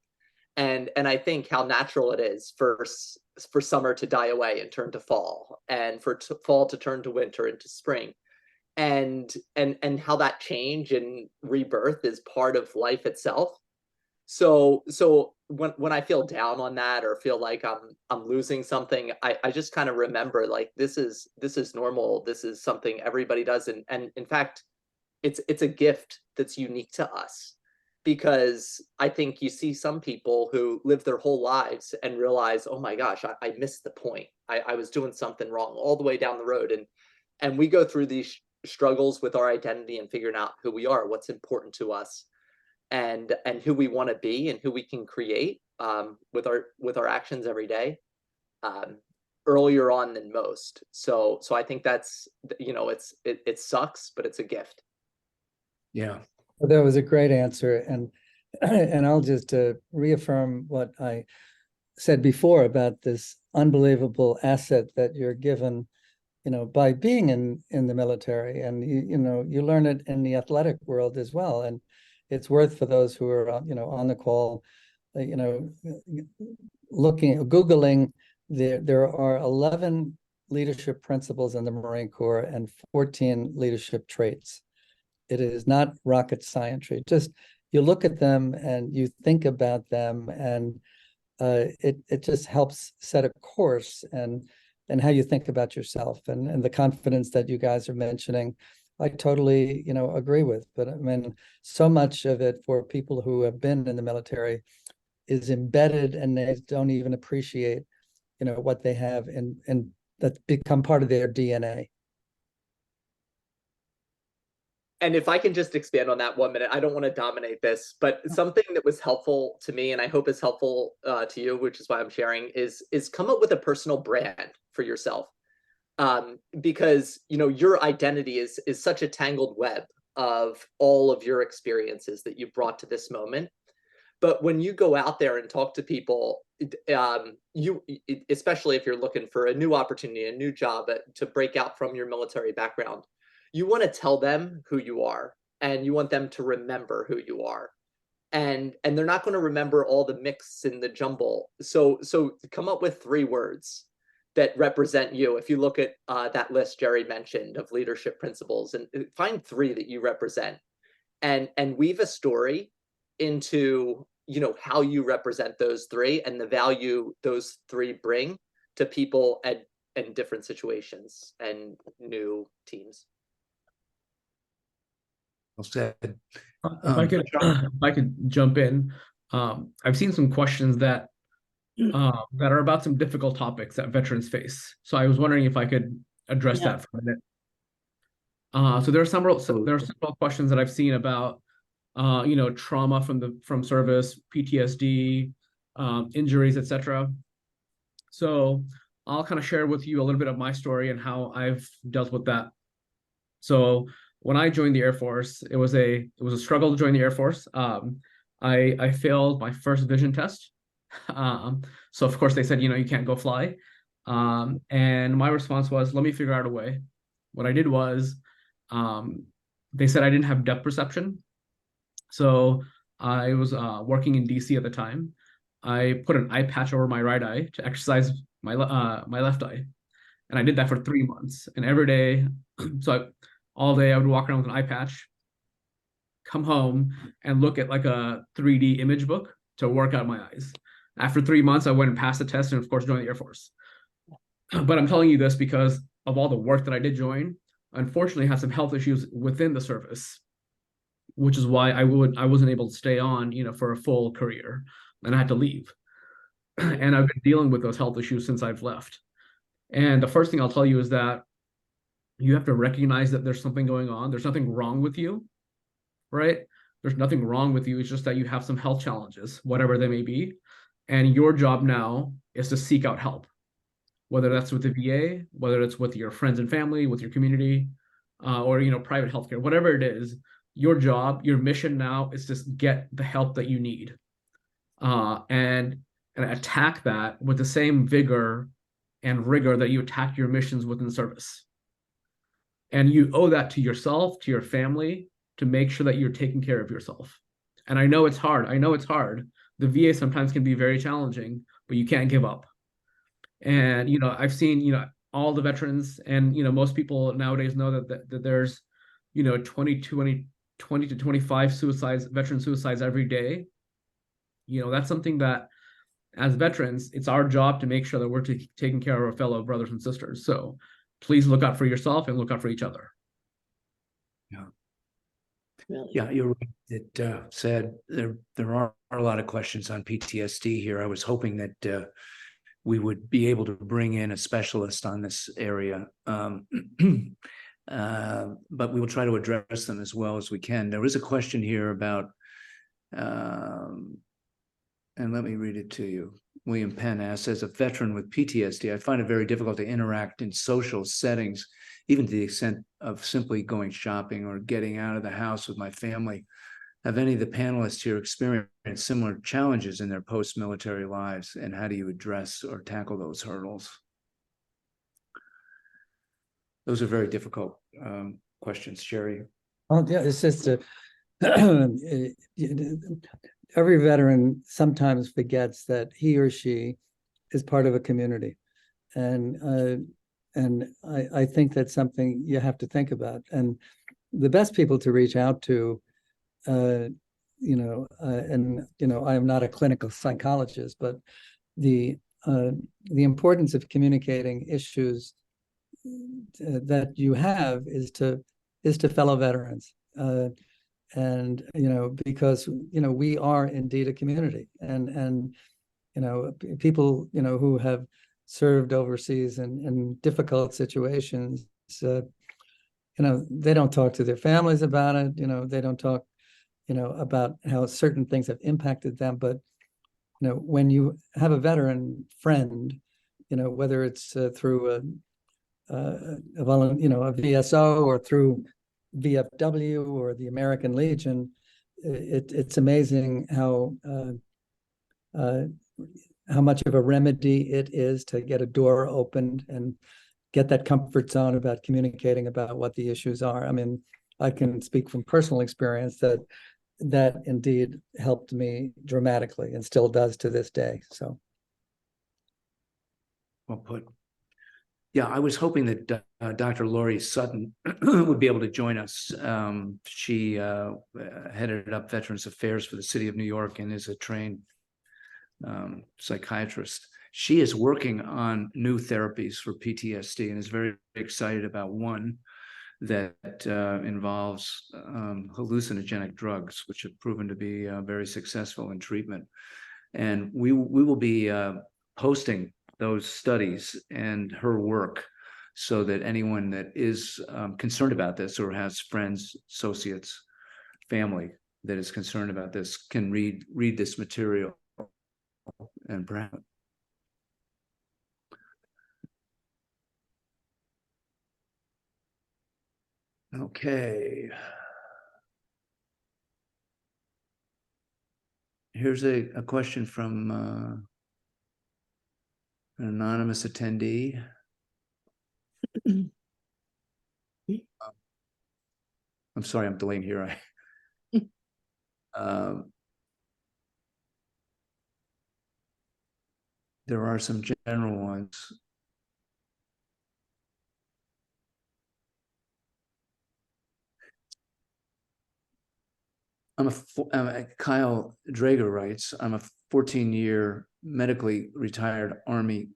and I think how natural it is for summer to die away and turn to fall, and for fall to turn to winter and to spring, and how that change and rebirth is part of life itself. So when I feel down on that, or feel like I'm losing something, I just kind of remember, like, this is normal. This is something everybody does, and in fact, it's a gift that's unique to us. Because I think you see some people who live their whole lives and realize, oh my gosh, I missed the point. I was doing something wrong all the way down the road, and we go through these struggles with our identity and figuring out who we are, what's important to us, and who we want to be, and who we can create with our actions every day, earlier on than most. So I think that's it sucks, but it's a gift. Yeah. Well, that was a great answer, and I'll just reaffirm what I said before about this unbelievable asset that you're given, by being in the military, and you learn it in the athletic world as well, and it's worth, for those who are on the call, Googling. There are 11 leadership principles in the Marine Corps and 14 leadership traits. It is not rocket science. Just you look at them and you think about them, and it just helps set a course and how you think about yourself, and the confidence that you guys are mentioning. I totally agree with. But I mean, so much of it for people who have been in the military is embedded, and they don't even appreciate what they have, and that's become part of their DNA. And if I can just expand on that 1 minute, I don't want to dominate this, but something that was helpful to me, and I hope is helpful to you, which is why I'm sharing, is come up with a personal brand for yourself. Because your identity is such a tangled web of all of your experiences that you brought to this moment. But when you go out there and talk to people, especially if you're looking for a new opportunity, a new job, to break out from your military background, you want to tell them who you are, and you want them to remember who you are. And they're not going to remember all the mix and the jumble. So come up with 3 words that represent you. If you look at that list Gerry mentioned of leadership principles, and find 3 that you represent, and weave a story into, you know, how you represent those 3 and the value those 3 bring to people in different situations and new teams. Well said. If I could jump in, I've seen some questions that are about some difficult topics that veterans face. So I was wondering if I could address that for a minute. So there are several questions that I've seen about you know, trauma from service, PTSD, injuries, etc. So I'll kind of share with you a little bit of my story and how I've dealt with that. So when I joined the Air Force, it was a struggle to join the Air Force. I failed my first vision test. So of course they said, you know, you can't go fly. And my response was, let me figure out a way. What I did was, they said I didn't have depth perception. So I was working in DC at the time. I put an eye patch over my right eye to exercise my left eye. And I did that for 3 months. And every day, all day I would walk around with an eye patch, come home and look at like a 3D image book to work out my eyes. After 3 months, I went and passed the test and of course joined the Air Force. But I'm telling you this because of all the work that I did join. Unfortunately, I had some health issues within the service, which is why I wasn't able to stay on, you know, for a full career, and I had to leave. And I've been dealing with those health issues since I've left. And the first thing I'll tell you is that you have to recognize that there's something going on. There's nothing wrong with you, right? There's nothing wrong with you. It's just that you have some health challenges, whatever they may be. And your job now is to seek out help, whether that's with the VA, whether it's with your friends and family, with your community, or, you know, private healthcare, whatever it is. Your job, your mission now is to get the help that you need, and attack that with the same vigor and rigor that you attack your missions within service. And you owe that to yourself, to your family, to make sure that you're taking care of yourself. And I know it's hard. The VA sometimes can be very challenging, but you can't give up. And, you know, I've seen, you know, all the veterans, and, you know, most people nowadays know that there's, you know, 20 to 25 veteran suicides every day. You know, that's something that as veterans, it's our job to make sure that we're taking care of our fellow brothers and sisters. So please look out for yourself and look out for each other. Yeah. Really. Yeah, you're right. It said there are a lot of questions on PTSD here. I was hoping that we would be able to bring in a specialist on this area. But we will try to address them as well as we can. There is a question here about, and let me read it to you. William Penn asks, as a veteran with PTSD, I find it very difficult to interact in social settings, even to the extent of simply going shopping or getting out of the house with my family. Have any of the panelists here experienced similar challenges in their post-military lives, and how do you address or tackle those hurdles? Those are very difficult questions, Gerry. Oh, yeah, it's just every veteran sometimes forgets that he or she is part of a community, and I think that's something you have to think about. And the best people to reach out to, and I am not a clinical psychologist, but the importance of communicating issues that you have is to fellow veterans, and because we are indeed a community, and people who have served overseas in difficult situations, they don't talk to their families about it, they don't talk about how certain things have impacted them. But when you have a veteran friend, whether it's through a VSO or through VFW or the American Legion, it's amazing how much of a remedy it is to get a door opened and get that comfort zone about communicating about what the issues are. I mean, I can speak from personal experience that indeed helped me dramatically and still does to this day. So, well put. Yeah, I was hoping that Dr. Laurie Sutton would be able to join us. She headed up Veterans Affairs for the City of New York and is a trained psychiatrist. She is working on new therapies for PTSD and is very excited about one that involves hallucinogenic drugs, which have proven to be very successful in treatment. And we will be posting those studies and her work so that anyone that is concerned about this or has friends, associates, family that is concerned about this can read this material and perhaps. Okay. Here's a question from an anonymous attendee. I'm sorry, I'm delaying here. There are some general ones. Kyle Drager writes, I'm a 14-year medically retired Army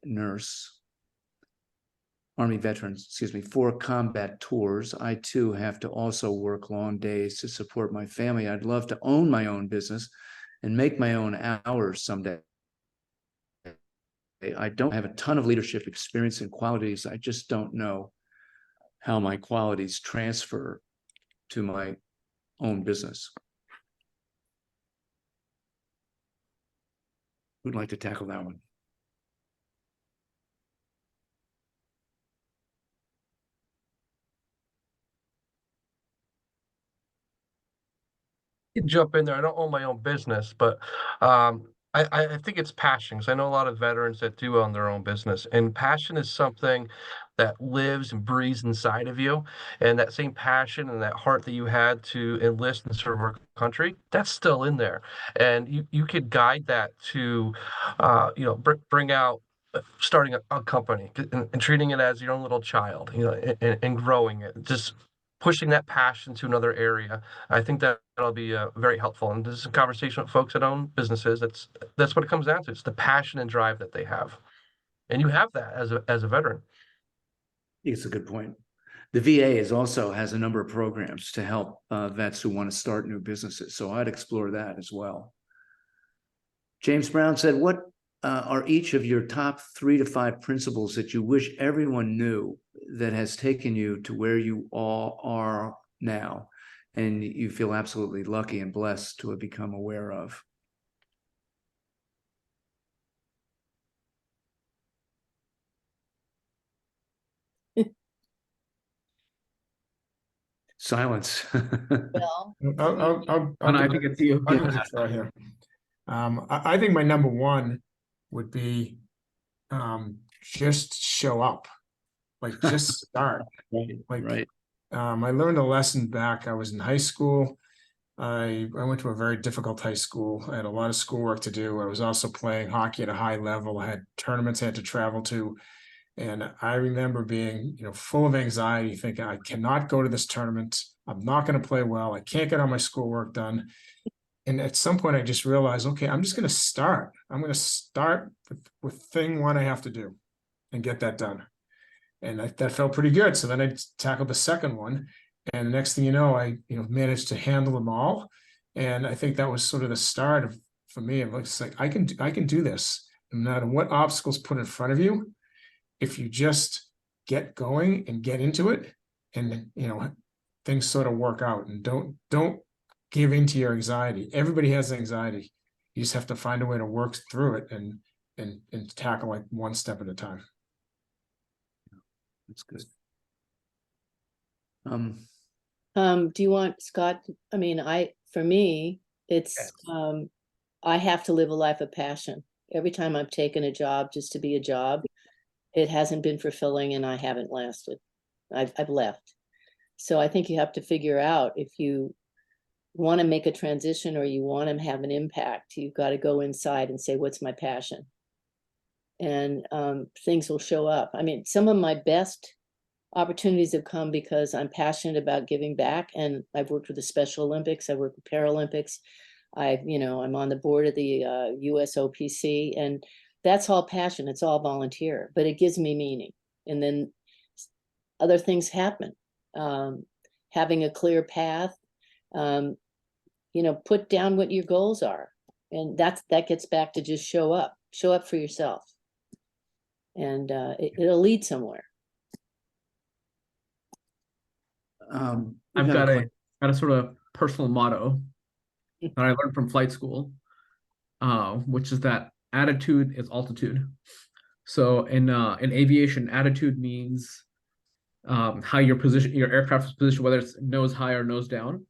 veteran, for combat tours. I too have to also work long days to support my family. I'd love to own my own business and make my own hours someday. I don't have a ton of leadership experience and qualities. I just don't know how my qualities transfer to my own business. Who'd like to tackle that one? You jump in there. I don't own my own business, but I think it's passion, because I know a lot of veterans that do own their own business, and passion is something that lives and breathes inside of you. And that same passion and that heart that you had to enlist and serve our country, that's still in there. And you could guide that to, bring out starting a company and treating it as your own little child, and growing it, just pushing that passion to another area. I think that'll be very helpful. And this is a conversation with folks that own businesses. That's what it comes down to. It's the passion and drive that they have, and you have that as a veteran. It's a good point. The VA has a number of programs to help vets who want to start new businesses. So I'd explore that as well. James Brown said, what are each of your top 3 to 5 principles that you wish everyone knew that has taken you to where you all are now and you feel absolutely lucky and blessed to have become aware of? Silence. Well, And I think it's you. I'll give it a try here. I think my number one would be just show up, like just start. Right. I learned a lesson back. I was in high school. I went to a very difficult high school. I had a lot of schoolwork to do. I was also playing hockey at a high level. I had tournaments I had to travel to. And I remember being, full of anxiety, thinking, I cannot go to this tournament. I'm not going to play well. I can't get all my schoolwork done. And at some point, I just realized, okay, I'm just going to start. I'm going to start with thing one I have to do and get that done. And that felt pretty good. So then I tackled the second one. And the next thing you know, I managed to handle them all. And I think that was sort of the start for me. It looks like I can do this. No matter what obstacles put in front of you, if you just get going and get into it, and things sort of work out. And don't give in to your anxiety. Everybody has anxiety. You just have to find a way to work through it and tackle like one step at a time. That's good. Do you want Scott? I mean, for me, it's I have to live a life of passion. Every time I've taken a job just to be a job, it hasn't been fulfilling, and I haven't lasted. I've left. So I think you have to figure out, if you want to make a transition or you want to have an impact, you've got to go inside and say, what's my passion? And things will show up. I mean, some of my best opportunities have come because I'm passionate about giving back, and I've worked with the Special Olympics, I work with Paralympics. I'm on the board of the USOPC, and that's all passion. It's all volunteer, but it gives me meaning. And then other things happen. Having a clear path, put down what your goals are, and that gets back to just show up for yourself, and it'll lead somewhere. I've got a sort of personal motto that I learned from flight school, which is that attitude is altitude. So in aviation, attitude means how your aircraft is positioned, whether it's nose high or nose down.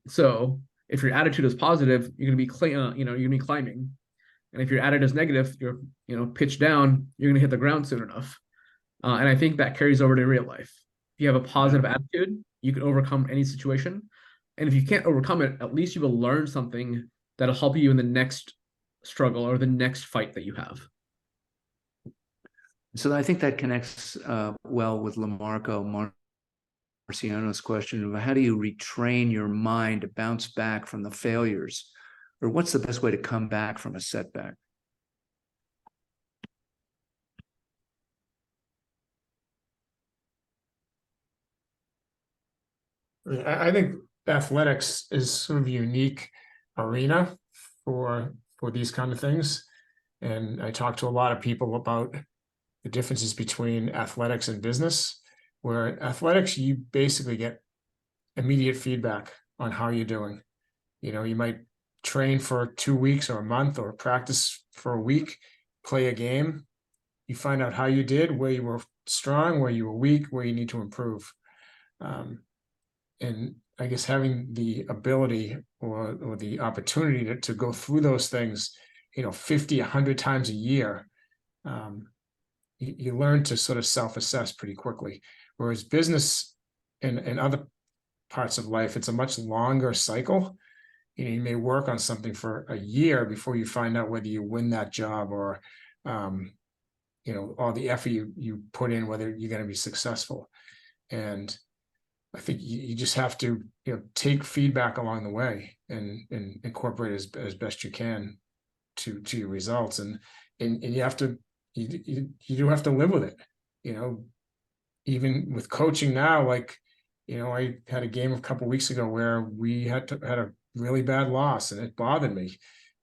So if your attitude is positive, you're going to be climbing, and if your attitude is negative, you're pitch down, you're going to hit the ground soon enough. And I think that carries over to real life. If you have a positive attitude, you can overcome any situation. And if you can't overcome it, at least you will learn something that'll help you in the next struggle or the next fight that you have. So I think that connects well with Marciano's question of how do you retrain your mind to bounce back from the failures, or what's the best way to come back from a setback? I think athletics is sort of a unique arena for these kind of things. And I talk to a lot of people about the differences between athletics and business, where athletics, you basically get immediate feedback on how you're doing. You might train for 2 weeks or a month or practice for a week, play a game. You find out how you did, where you were strong, where you were weak, where you need to improve. And I guess having the ability or the opportunity to go through those things, 50, 100 times a year, you learn to sort of self-assess pretty quickly. Whereas business and other parts of life, it's a much longer cycle. You may work on something for a year before you find out whether you win that job, or all the effort you put in, whether you're going to be successful. And I think you just have to take feedback along the way and incorporate as best you can to your results, and you have to you do have to live with it. Even with coaching now, like I had a game a couple of weeks ago where we had a really bad loss, and it bothered me,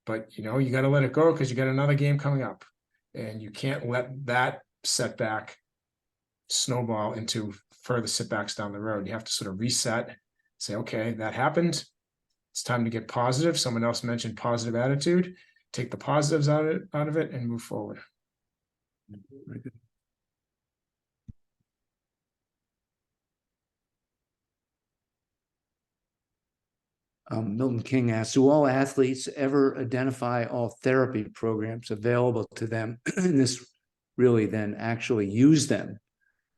but you got to let it go, because you got another game coming up, and you can't let that setback snowball into further setbacks down the road. You have to sort of reset, say, okay, that happened. It's time to get positive. Someone else mentioned positive attitude. Take the positives out of it and move forward. Very good. Milton King asks, do all athletes ever identify all therapy programs available to them and this really then actually use them,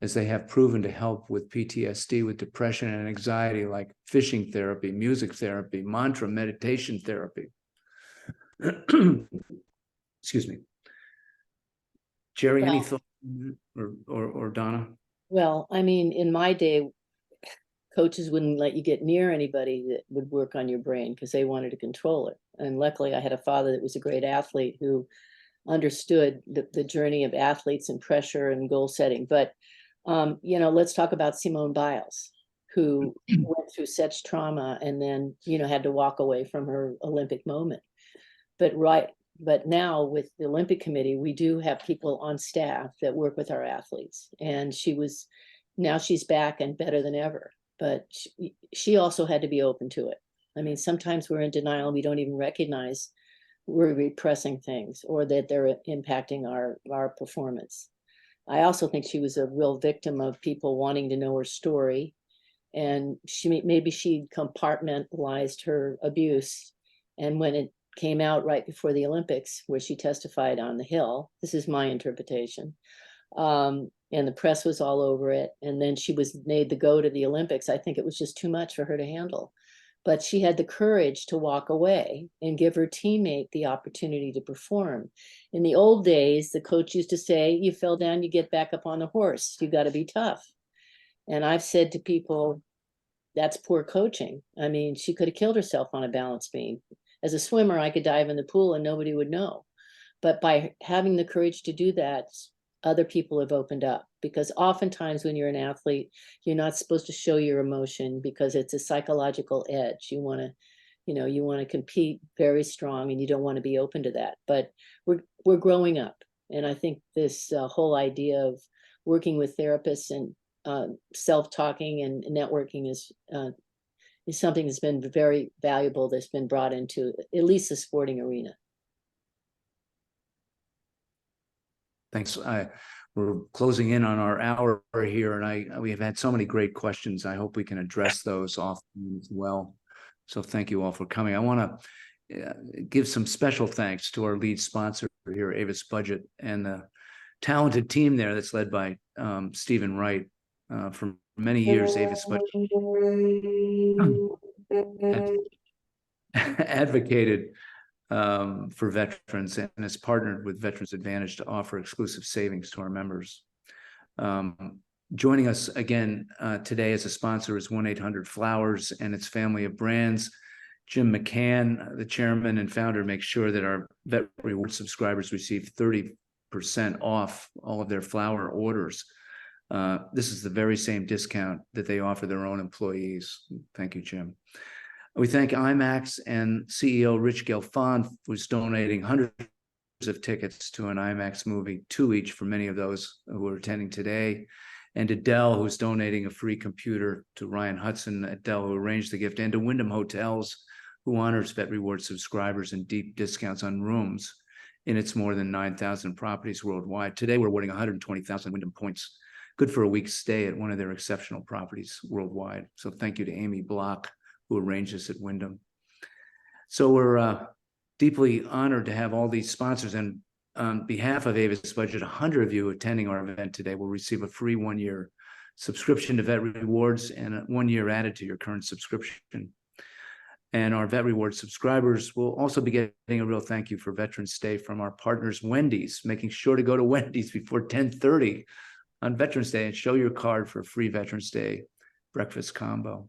as they have proven to help with PTSD, with depression and anxiety, like fishing therapy, music therapy, mantra meditation therapy? Excuse me. Gerry, any thoughts, or Donna? Well, I mean, in my day, coaches wouldn't let you get near anybody that would work on your brain because they wanted to control it. And luckily, I had a father that was a great athlete who understood the journey of athletes and pressure and goal setting. But let's talk about Simone Biles, who went through such trauma and then, had to walk away from her Olympic moment. But now with the Olympic Committee, we do have people on staff that work with our athletes. And now she's back and better than ever. But she also had to be open to it. I mean, sometimes we're in denial. We don't even recognize we're repressing things or that they're impacting our performance. I also think she was a real victim of people wanting to know her story, and maybe she compartmentalized her abuse, and when it came out right before the Olympics, where she testified on the Hill. This is my interpretation. And the press was all over it. And then she was made the go to the Olympics. I think it was just too much for her to handle. But she had the courage to walk away and give her teammate the opportunity to perform. In the old days, the coach used to say, you fell down, you get back up on the horse. You got to be tough. And I've said to people, that's poor coaching. I mean, she could have killed herself on a balance beam. As a swimmer, I could dive in the pool and nobody would know. But by having the courage to do that, other people have opened up, because oftentimes when you're an athlete, you're not supposed to show your emotion because it's a psychological edge. You want to compete very strong, and you don't want to be open to that. But we're growing up, and I think this whole idea of working with therapists and self-talking and networking is something that's been very valuable, that's been brought into at least the sporting arena. Thanks. We're closing in on our hour here, and we have had so many great questions. I hope we can address those off as well. So thank you all for coming. I want to give some special thanks to our lead sponsor here, Avis Budget, and the talented team there that's led by Stephen Wright. For many years, Avis Budget advocated for veterans and has partnered with Veterans Advantage to offer exclusive savings to our members. Joining us again today as a sponsor is 1-800-Flowers and its family of brands. Jim McCann, the chairman and founder, makes sure that our VetRewards subscribers receive 30% off all of their flower orders. This is the very same discount that they offer their own employees. Thank you, Jim. We thank IMAX and CEO Rich Gelfand, who's donating hundreds of tickets to an IMAX movie, 2 each for many of those who are attending today, and to Dell, who's donating a free computer to Ryan Hudson at Dell, who arranged the gift, and to Wyndham Hotels, who honors VetRewards subscribers and deep discounts on rooms in its more than 9,000 properties worldwide. Today, we're awarding 120,000 Wyndham points, good for a week's stay at one of their exceptional properties worldwide. So thank you to Amy Block, who arranged this at Wyndham. So we're deeply honored to have all these sponsors, and on behalf of Avis Budget, 100 of you attending our event today will receive a free 1-year subscription to VetRewards and a 1 year added to your current subscription. And our VetRewards subscribers will also be getting a real thank you for Veterans Day from our partners, Wendy's, making sure to go to Wendy's before 10:30 on Veterans Day and show your card for a free Veterans Day breakfast combo.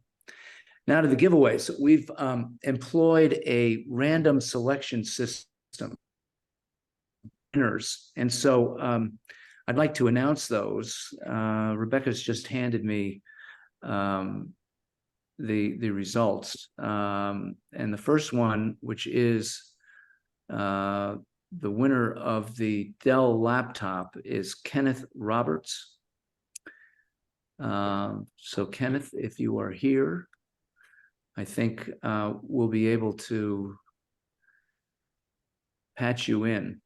Now to the giveaways. We've employed a random selection system winners, and so I'd like to announce those. Rebecca's just handed me the results, and the first one, which is the winner of the Dell laptop, is Kenneth Roberts. So Kenneth, if you are here, I think we'll be able to patch you in.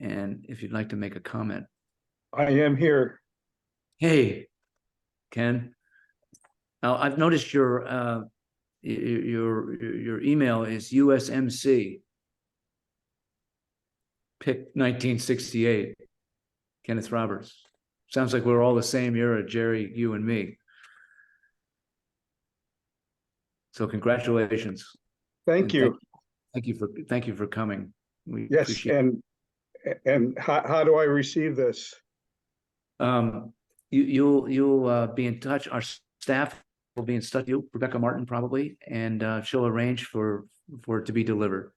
And if you'd like to make a comment. I am here. Hey, Ken. Now I've noticed your email is USMC. Pick 1968. Kenneth Roberts. Sounds like we're all the same era, Gerry, you and me. So congratulations. Thank you. Thank you for coming. We Yes, appreciate and how do I receive this? You'll be in touch. Our staff will be in touch with you, Rebecca Martin probably, and she'll arrange for it to be delivered.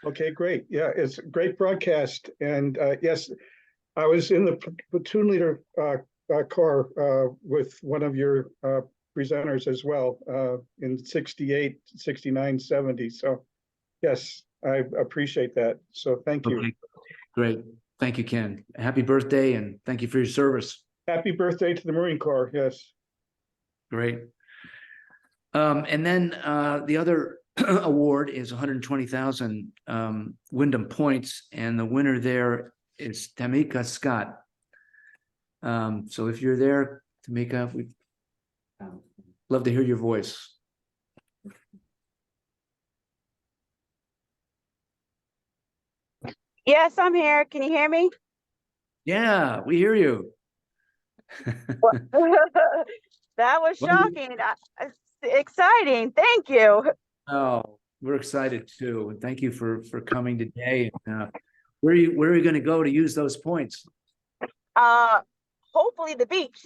Okay, great. Yeah, it's a great broadcast. And yes, I was in the platoon leader car with one of your presenters as well in 68, 69, 70. So yes, I appreciate that. So thank you. Okay. Great. Thank you, Ken. Happy birthday, and thank you for your service. Happy birthday to the Marine Corps. Yes. Great. And then the other award is 120,000 Wyndham points, and the winner there is Tamika Scott. So if you're there, Tamika, we'd love to hear your voice. Yes, I'm here. Can you hear me? Yeah, we hear you. That was Well, shocking. Exciting. Thank you. oh, we're excited too. And thank you for coming today. Where are you going to go to use those points? Hopefully the beach.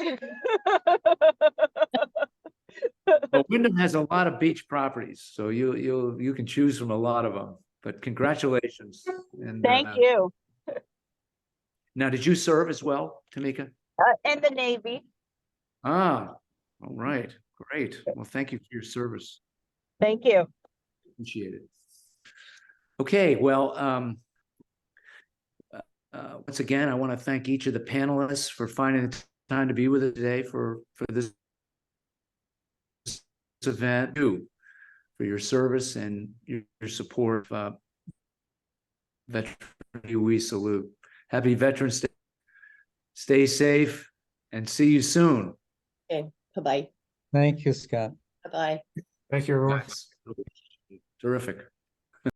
Well, Wyndham has a lot of beach properties, so you can choose from a lot of them. But congratulations. And Thank you. now, did you serve as well, Tamika? In the Navy. Ah, all right, great. Well, thank you for your service. Thank you. Appreciate it. Okay, well, once again, I want to thank each of the panelists for finding the time to be with us today for this event, too, for your service and your support. Veteran, we salute. Happy Veterans Day. Stay safe and see you soon. Okay, bye-bye. Thank you, Scott. Bye-bye. Thank you, everyone. Terrific.